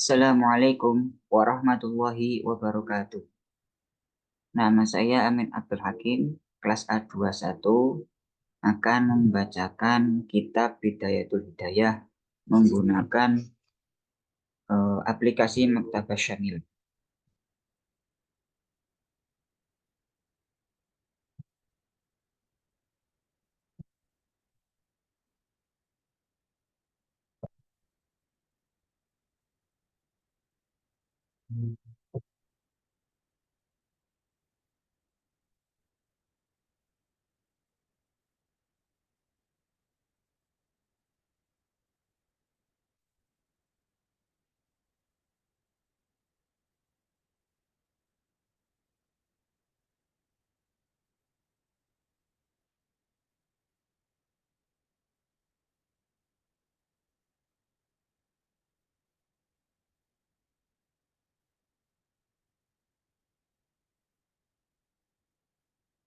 Assalamualaikum warahmatullahi wabarakatuh. Nama saya Amin Abdul Hakim, kelas A21, akan membacakan kitab Bidayatul Hidayah menggunakan aplikasi Maktabah Syamil.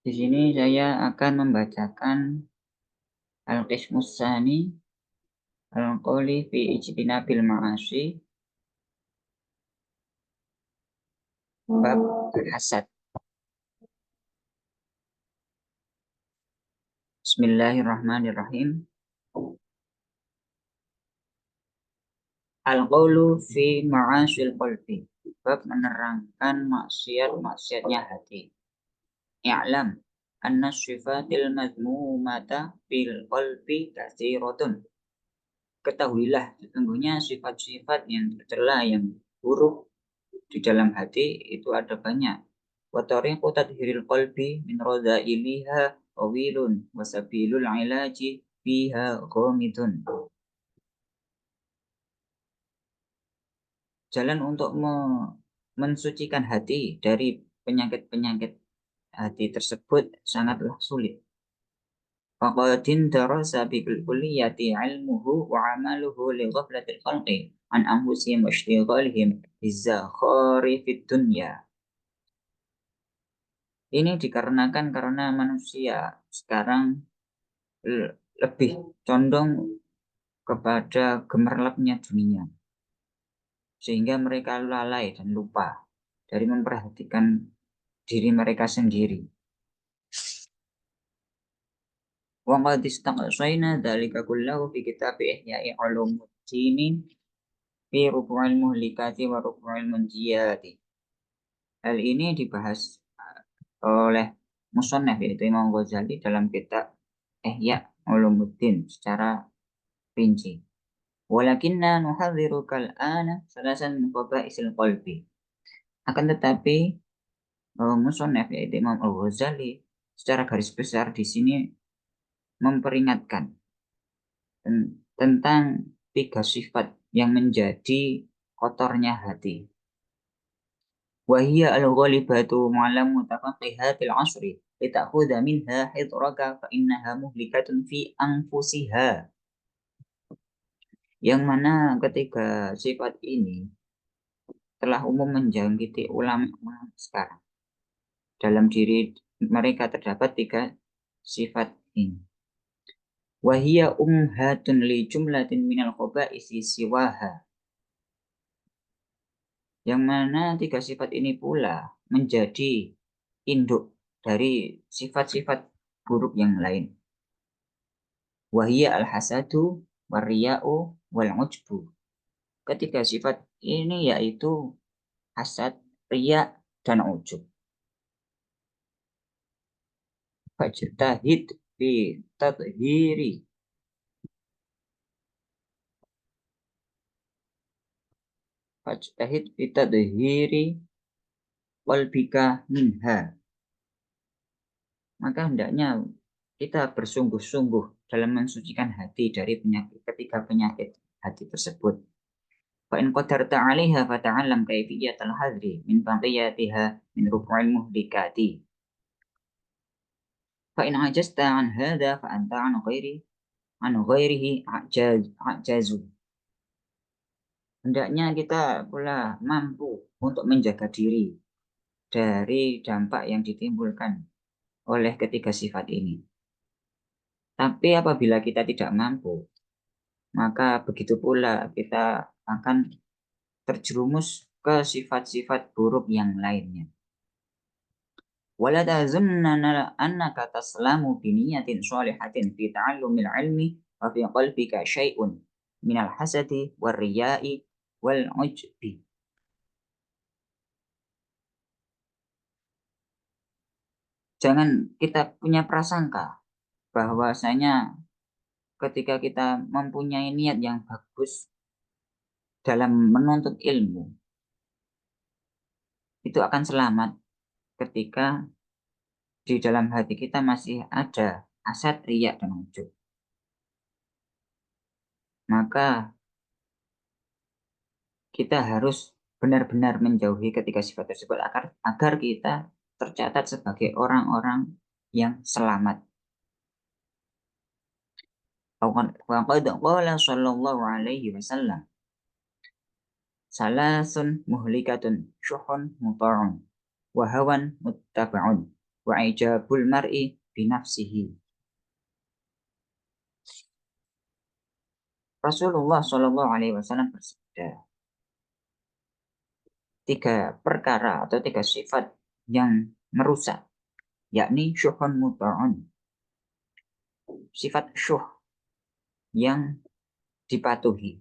Di sini saya akan membacakan Al-Qismus Tsani, Al-Qawli fi Ijtinabil Ma'asi, bab Al-Hasad. Bismillahirrahmanirrahim. Al-Qawlu fi Ma'asil Qalbi, bab menerangkan maksiat-maksiatnya hati. I'lam anna sifatil madmumata fil qalbi katsiratun. Ketahuilah sesungguhnya sifat-sifat yang tercela yang buruk di dalam hati itu ada banyak. Wa tariqu tadhhiril qalbi min radha'iliha tawilun wa sabilul ilaji fiha ghamidun. Jalan untuk mensucikan hati dari penyakit-penyakit hati tersebut sangatlah sulit. Faqadin darasa bil kulliyati ilmuhu wa amaluhu li ghaflatil khalqi an anfusihim wa ishtighalihim bizakhari fid dunya. Ini dikarenakan karena manusia sekarang lebih condong kepada gemerlapnya dunia, sehingga mereka lalai dan lupa dari memperhatikan diri mereka sendiri. Wa qad istaqsayna dzalika kullahu fi kitab Ihya'i Ulumuddin fi rubu'il muhlikati wa rubu'il munjiyati. Hal ini dibahas oleh musannaf yaitu Imam Ghazali dalam kitab Ihya' Ulumuddin secara rinci. Walakinna nuhadziru kal'ana salasan min qaba'isil qalbi. Akan tetapi musannaf yaitu Imam Al-Ghazali secara garis besar di sini memperingatkan tentang 3 sifat yang menjadi kotornya hati. Wahiyya al-ghalibatu ma'alam mutafaqihatil asri litakhudha minha hidraka fa innaha muhlikatun fi anfusiha. Yang mana ketiga sifat ini telah umum menjangkiti ulama sekarang. Dalam diri mereka terdapat 3 sifat ini. Wahiyya umhatun li jumlatin minal khaba'isi siwaha. Yang mana 3 sifat ini pula menjadi induk dari sifat-sifat buruk yang lain. Wahiyya al-hasadu, warriya'u, wal-ujbu. Ketiga sifat ini yaitu hasad, riya, dan ujub. Fajtahid fi tadhhiri Fajtahid fi tadhhiri qalbika minha. Maka hendaknya kita bersungguh-sungguh dalam mensucikan hati dari ketiga penyakit hati tersebut. Fa in qadarta 'alaiha fata'allam kaifiyatal hadri min baqiyatiha min rubu'il muhlikati. Fa in ajasta 'an hadha fa anta 'an ghairihi ajazu. Hendaknya kita pula mampu untuk menjaga diri dari dampak yang ditimbulkan oleh ketiga sifat ini. Tapi apabila kita tidak mampu, maka begitu pula kita akan terjerumus ke sifat-sifat buruk yang lainnya. Wala tazunnana annaka taslamu bi niyatin shalihatin fi ta'allumil ilmi wa fi qalbika syai'un minal hasadi war riya'i wal ujbi. Jangan kita punya prasangka bahwasanya ketika kita mempunyai niat yang bagus dalam menuntut ilmu, itu akan selamat ketika di dalam hati kita masih ada hasad, riya, dan ujub. Maka kita harus benar-benar menjauhi ketiga sifat tersebut agar kita tercatat sebagai orang-orang yang selamat. Waqad qala sallallahu alaihi wasallam, salasun muhlikatun syuhun muta'un wa hawan muttaba'un wa ijabul mar'i binafsihi. Rasulullah Shallallahu Alaihi Wasallam bersabda, tiga perkara atau tiga sifat yang merusak, yakni syuhun muta'un, sifat syuh yang dipatuhi,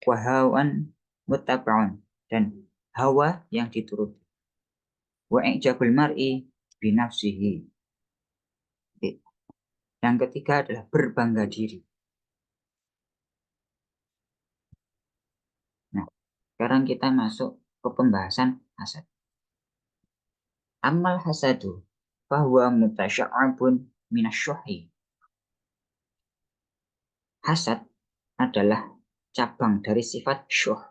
wahawan mutaba'un, dan hawa yang dituruti, wa ijabul mar'i binafsihi. Yang ketiga adalah berbangga diri. Nah, sekarang kita masuk ke pembahasan hasad. Amal hasadu bahwa mutasya'abun minasyuhi. Hasad adalah cabang dari sifat syuh.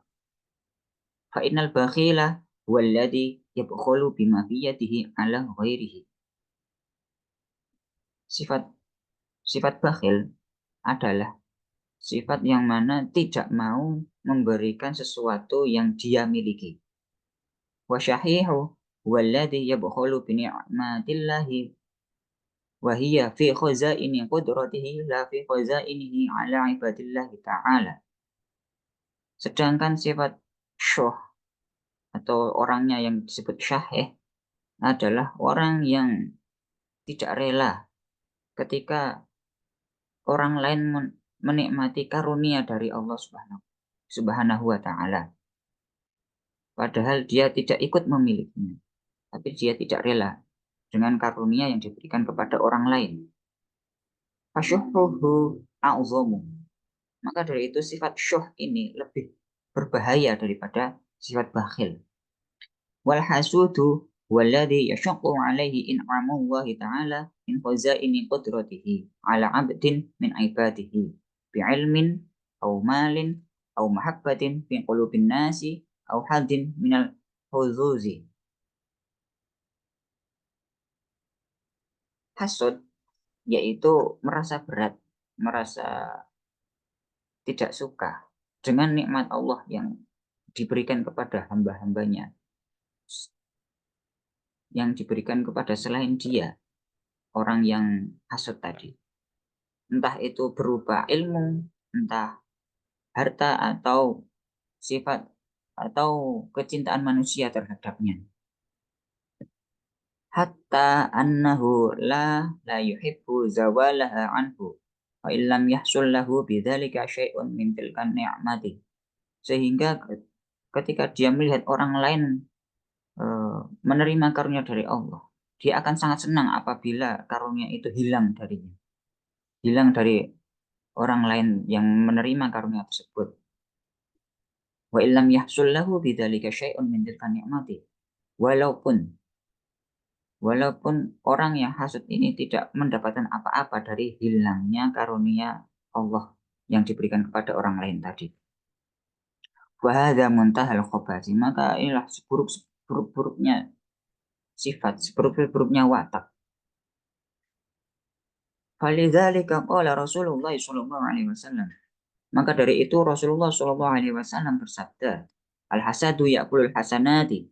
Fa'innal bakhila huwallazi yabkhulu bima biyadihi ala ghairihi. Sifat bakhil adalah sifat yang mana tidak mau memberikan sesuatu yang dia miliki. Wa syahihu huwallazi yabkhulu bi ni'matillahi wa hiya fi khazaini qudratihi la fi khazainihi ala ibadillahi ta'ala. Sedangkan sifat syuh atau orangnya yang disebut syahih adalah orang yang tidak rela ketika orang lain menikmati karunia dari Allah Subhanahu wa Ta'ala. Padahal dia tidak ikut memilikinya, tapi dia tidak rela dengan karunia yang diberikan kepada orang lain. Fasyuhuhu a'zamu. Maka dari itu sifat syuh ini lebih berbahaya daripada sifat bakhil. Wal hasudu walladhi yashaqqu alaihi in'amullahi ta'ala min khazaini qudratihi ala 'abdin min ibadihi bi'ilmin aw malin aw mahabbatin fi qulubin nasi aw hadin minal huzuzi. Hasud yaitu merasa berat, merasa tidak suka dengan nikmat Allah yang diberikan kepada hamba-hambanya, yang diberikan kepada selain dia, orang yang hasud tadi. Entah itu berupa ilmu, entah harta atau sifat atau kecintaan manusia terhadapnya. Hatta annahu la yuhibbu zawalaha anhu wa illam yahsul lahu bidzalika syai'un min tilkan ni'mati. Sehingga ketika dia melihat orang lain menerima karunia dari Allah, dia akan sangat senang apabila karunia itu hilang darinya, hilang dari orang lain yang menerima karunia tersebut. Wa illam yahsul lahu bidzalika syai'un min tilkan ni'mati. Walaupun orang yang hasud ini tidak mendapatkan apa-apa dari hilangnya karunia Allah yang diberikan kepada orang lain tadi. Wa hadza muntahal khabasi. Maka inilah seburuk-buruknya sifat, seburuk-buruknya watak. Falidzalika qala Rasulullah sallallahu alaihi wasallam. Maka dari itu Rasulullah sallallahu alaihi wasallam bersabda, al-hasadu ya'kulul hasanati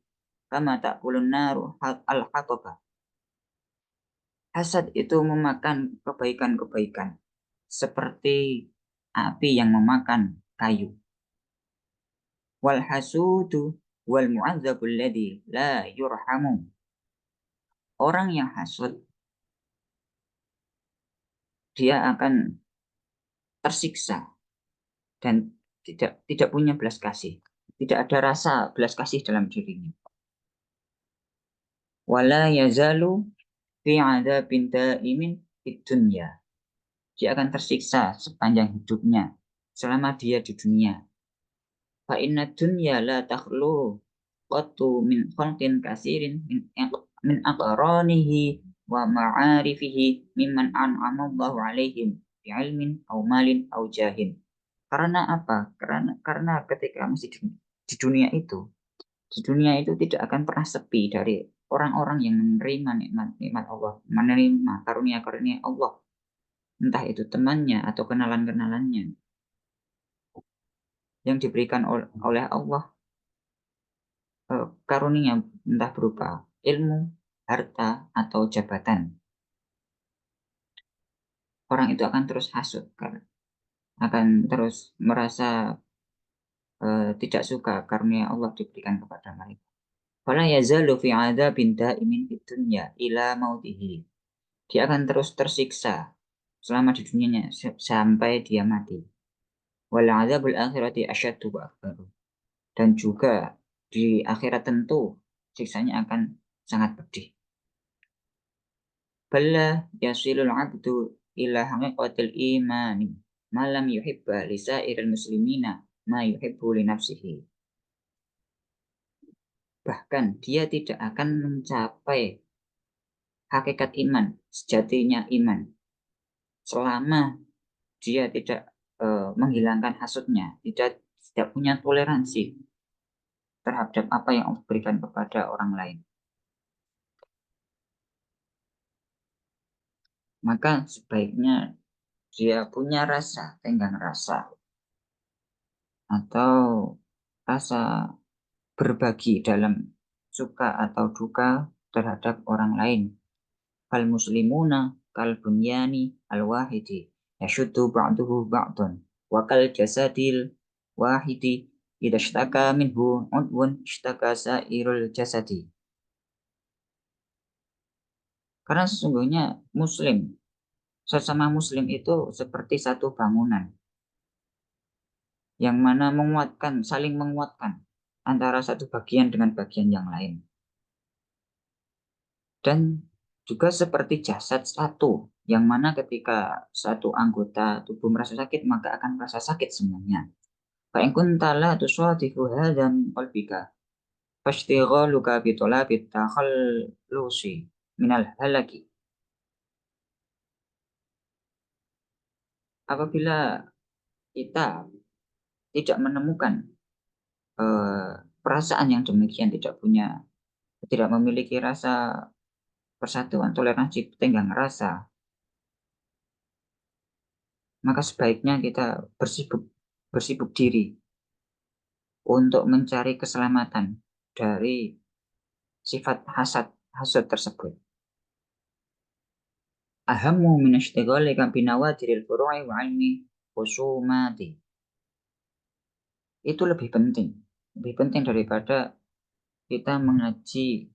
kama ta'kulun naru al-hatabah. Hasad itu memakan kebaikan-kebaikan seperti api yang memakan kayu. Wal hasudu wal mu'adzabul ladzi la yurhamu. Orang yang hasud, dia akan tersiksa dan tidak punya belas kasih. Tidak ada rasa belas kasih dalam dirinya. Wala yazalu fi adzabin daimin fid dunya. Dia akan tersiksa sepanjang hidupnya selama dia di dunia. Fa inna dunya la takhlu qattu min khalqin kasirin min aqranihi wa ma'arifihi mimman an'ama Allahu alaihim bi ilmin aw malin aw jahin. Karena apa? Karena ketika masih di dunia itu tidak akan pernah sepi dari orang-orang yang menerima nikmat Allah, menerima karunia-karunia Allah, entah itu temannya atau kenalan-kenalannya yang diberikan oleh Allah, karunia entah berupa ilmu, harta, atau jabatan. Orang itu akan terus hasut, akan terus merasa tidak suka karunia Allah diberikan kepada mereka. Fala yazalu fi adzabin daimin fid dunya ila mautihi. Dia akan terus tersiksa selama di dunianya sampai dia mati. Wal adzabul akhirati asyaddu wa akbaru. Dan juga di akhirat tentu siksanya akan sangat pedih. Bala yasilul abdu ila haqiqatil imani malam yuhibba lisairil muslimina ma yuhibbu li nafsihi. Bahkan dia tidak akan mencapai hakikat iman, sejatinya iman, selama dia tidak menghilangkan hasutnya, tidak punya toleransi terhadap apa yang Allah berikan kepada orang lain. Maka sebaiknya dia punya rasa tenggang rasa atau rasa berbagi dalam suka atau duka terhadap orang lain. Kal muslimuna kal bunyani al wahidi yashuddu ba'duhu ba'dun wa kal jasadil wahidi idza ishtaka minhu udwun ishtaka sairul jasadi. Karena sesungguhnya sesama muslim itu seperti satu bangunan yang mana saling menguatkan antara satu bagian dengan bagian yang lain. Dan juga seperti jasad satu, yang mana ketika satu anggota tubuh merasa sakit, maka akan merasa sakit semuanya. Fa in kunta la tusadifu hadza min qalbika fashtighaluka bi talabi takhallusi minal halaki. Apabila kita tidak menemukan perasaan yang demikian, tidak memiliki rasa persatuan, toleransi, tenggang rasa, maka sebaiknya kita bersibuk diri untuk mencari keselamatan dari sifat hasad tersebut. Ahammu min ishtighalika binawadiril furu'i wa ilmi khusumati. Itu lebih penting daripada kita mengaji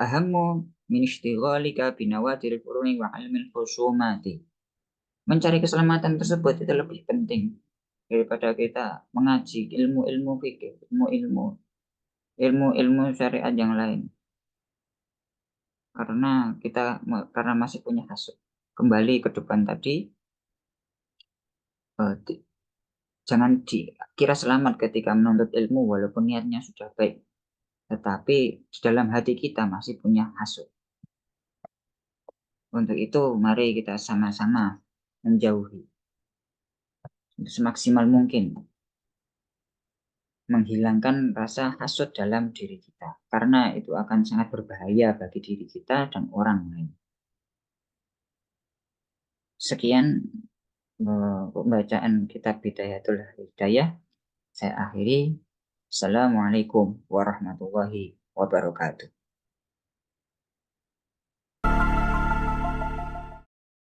ahammu min ishtighalika binawadiril furu'i wa ilmi khusumati. Mencari keselamatan tersebut itu lebih penting daripada kita mengaji ilmu-ilmu fikih, ilmu-ilmu syariat yang lain. Karena masih punya hasud. Kembali ke depan tadi, jangan dikira selamat ketika menuntut ilmu walaupun niatnya sudah baik, tetapi di dalam hati kita masih punya hasud. Untuk itu mari kita sama-sama menjauhi semaksimal mungkin, menghilangkan rasa hasud dalam diri kita, karena itu akan sangat berbahaya bagi diri kita dan orang lain. Sekian pembacaan kitab Bidayatul Hidayah. Saya akhiri. Assalamualaikum warahmatullahi wabarakatuh.